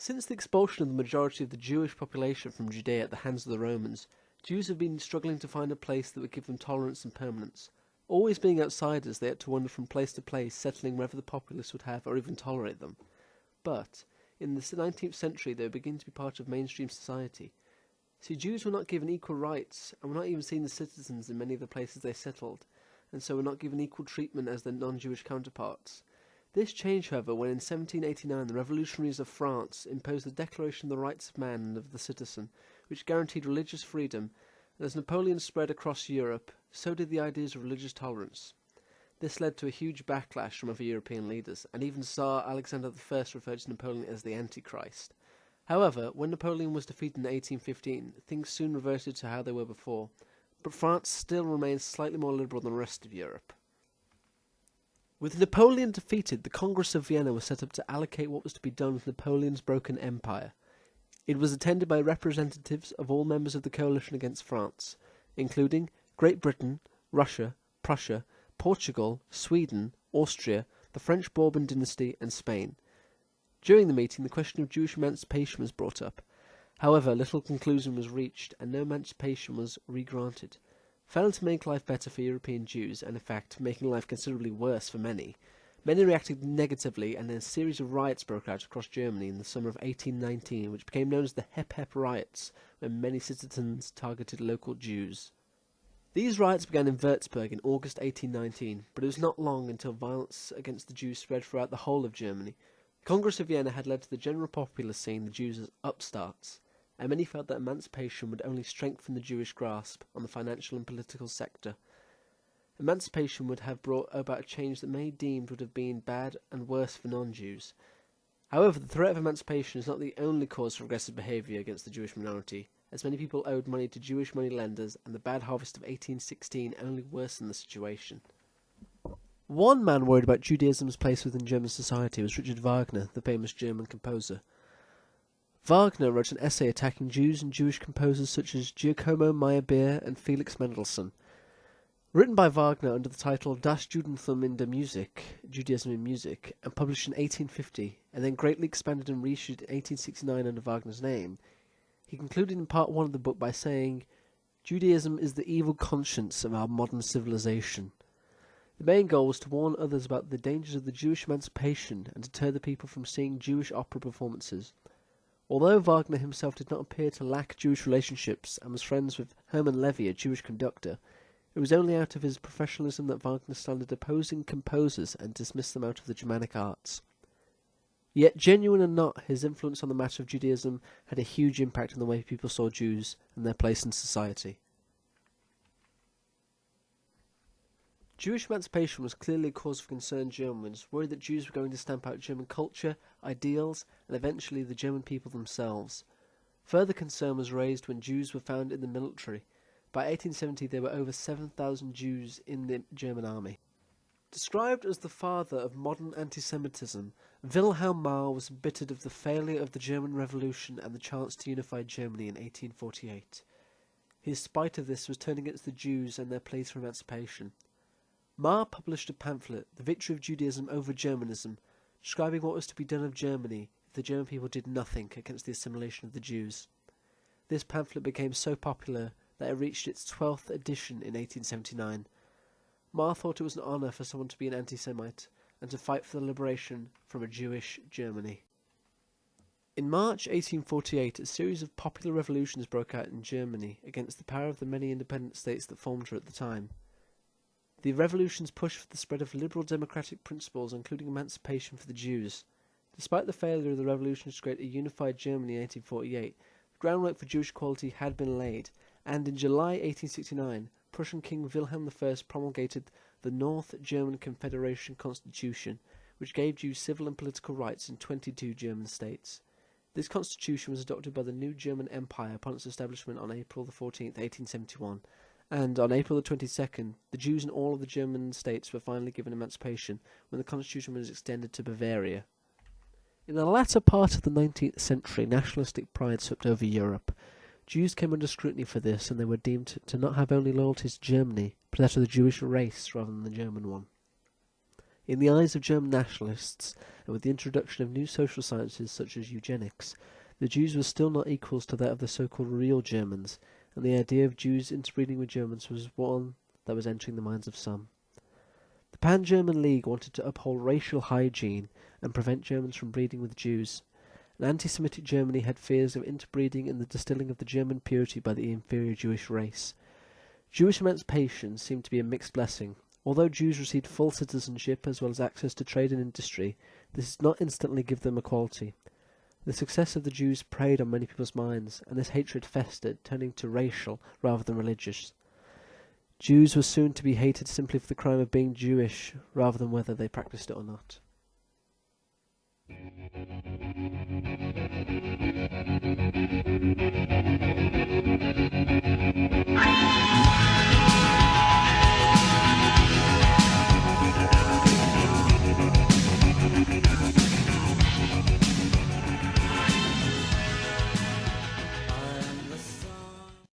Since the expulsion of the majority of the Jewish population from Judea at the hands of the Romans, Jews have been struggling to find a place that would give them tolerance and permanence. Always being outsiders, they had to wander from place to place, settling wherever the populace would have or even tolerate them. But in the 19th century, they were beginning to be part of mainstream society. See, Jews were not given equal rights, and were not even seen as citizens in many of the places they settled, and so were not given equal treatment as their non-Jewish counterparts. This changed, however, when in 1789 the revolutionaries of France imposed the Declaration of the Rights of Man and of the Citizen, which guaranteed religious freedom, and as Napoleon spread across Europe, so did the ideas of religious tolerance. This led to a huge backlash from other European leaders, and even Tsar Alexander I referred to Napoleon as the Antichrist. However, when Napoleon was defeated in 1815, things soon reverted to how they were before, but France still remained slightly more liberal than the rest of Europe. With Napoleon defeated, the Congress of Vienna was set up to allocate what was to be done with Napoleon's broken empire. It was attended by representatives of all members of the coalition against France, including Great Britain, Russia, Prussia, Portugal, Sweden, Austria, the French Bourbon dynasty, and Spain. During the meeting, the question of Jewish emancipation was brought up. However, little conclusion was reached, and no emancipation was re-granted. Failing to make life better for European Jews, and in fact making life considerably worse for many reacted negatively, and then a series of riots broke out across Germany in the summer of 1819, which became known as the Hep Hep riots, when many citizens targeted local Jews. These riots began in Würzburg in August 1819, but it was not long until violence against the Jews spread throughout the whole of Germany. The Congress of Vienna had led to the general populace seeing the Jews as upstarts, and many felt that emancipation would only strengthen the Jewish grasp on the financial and political sector. Emancipation would have brought about a change that many deemed would have been bad and worse for non-Jews. However, the threat of emancipation is not the only cause for aggressive behaviour against the Jewish minority, as many people owed money to Jewish money lenders, and the bad harvest of 1816 only worsened the situation. One man worried about Judaism's place within German society was Richard Wagner, the famous German composer. Wagner wrote an essay attacking Jews and Jewish composers such as Giacomo Meyerbeer and Felix Mendelssohn. Written by Wagner under the title Das Judentum in der Musik, Judaism in Music, and published in 1850, and then greatly expanded and reissued in 1869 under Wagner's name, he concluded in part 1 of the book by saying, "Judaism is the evil conscience of our modern civilization." The main goal was to warn others about the dangers of the Jewish emancipation and deter the people from seeing Jewish opera performances. Although Wagner himself did not appear to lack Jewish relationships and was friends with Hermann Levy, a Jewish conductor, it was only out of his professionalism that Wagner started opposing composers and dismissed them out of the Germanic arts. Yet, genuine or not, his influence on the matter of Judaism had a huge impact on the way people saw Jews and their place in society. Jewish emancipation was clearly a cause for concern. Germans worried that Jews were going to stamp out German culture, ideals, and eventually the German people themselves. Further concern was raised when Jews were found in the military. By 1870 there were over 7,000 Jews in the German army. Described as the father of modern anti-Semitism, Wilhelm Marr was embittered of the failure of the German Revolution and the chance to unify Germany in 1848. His spite of this was turned against the Jews and their place for emancipation. Marr published a pamphlet, The Victory of Judaism over Germanism, describing what was to be done of Germany if the German people did nothing against the assimilation of the Jews. This pamphlet became so popular that it reached its 12th edition in 1879. Marr thought it was an honour for someone to be an anti-Semite and to fight for the liberation from a Jewish Germany. In March 1848, a series of popular revolutions broke out in Germany against the power of the many independent states that formed her at the time. The revolutions pushed for the spread of liberal democratic principles, including emancipation for the Jews. Despite the failure of the revolutions to create a unified Germany in 1848, the groundwork for Jewish equality had been laid, and in July 1869, Prussian King Wilhelm I promulgated the North German Confederation Constitution, which gave Jews civil and political rights in 22 German states. This constitution was adopted by the new German Empire upon its establishment on April 14, 1871, and on April 22nd, the Jews in all of the German states were finally given emancipation when the constitution was extended to Bavaria. In the latter part of the 19th century, nationalistic pride swept over Europe. Jews came under scrutiny for this, and they were deemed to not have only loyalties to Germany, but that of the Jewish race rather than the German one. In the eyes of German nationalists, and with the introduction of new social sciences such as eugenics, the Jews were still not equals to that of the so-called real Germans, and the idea of Jews interbreeding with Germans was one that was entering the minds of some. The Pan-German League wanted to uphold racial hygiene and prevent Germans from breeding with Jews. An anti-Semitic Germany had fears of interbreeding and the distilling of the German purity by the inferior Jewish race. Jewish emancipation seemed to be a mixed blessing. Although Jews received full citizenship as well as access to trade and industry, this did not instantly give them equality. The success of the Jews preyed on many people's minds, and this hatred festered, turning to racial rather than religious. Jews were soon to be hated simply for the crime of being Jewish, rather than whether they practiced it or not.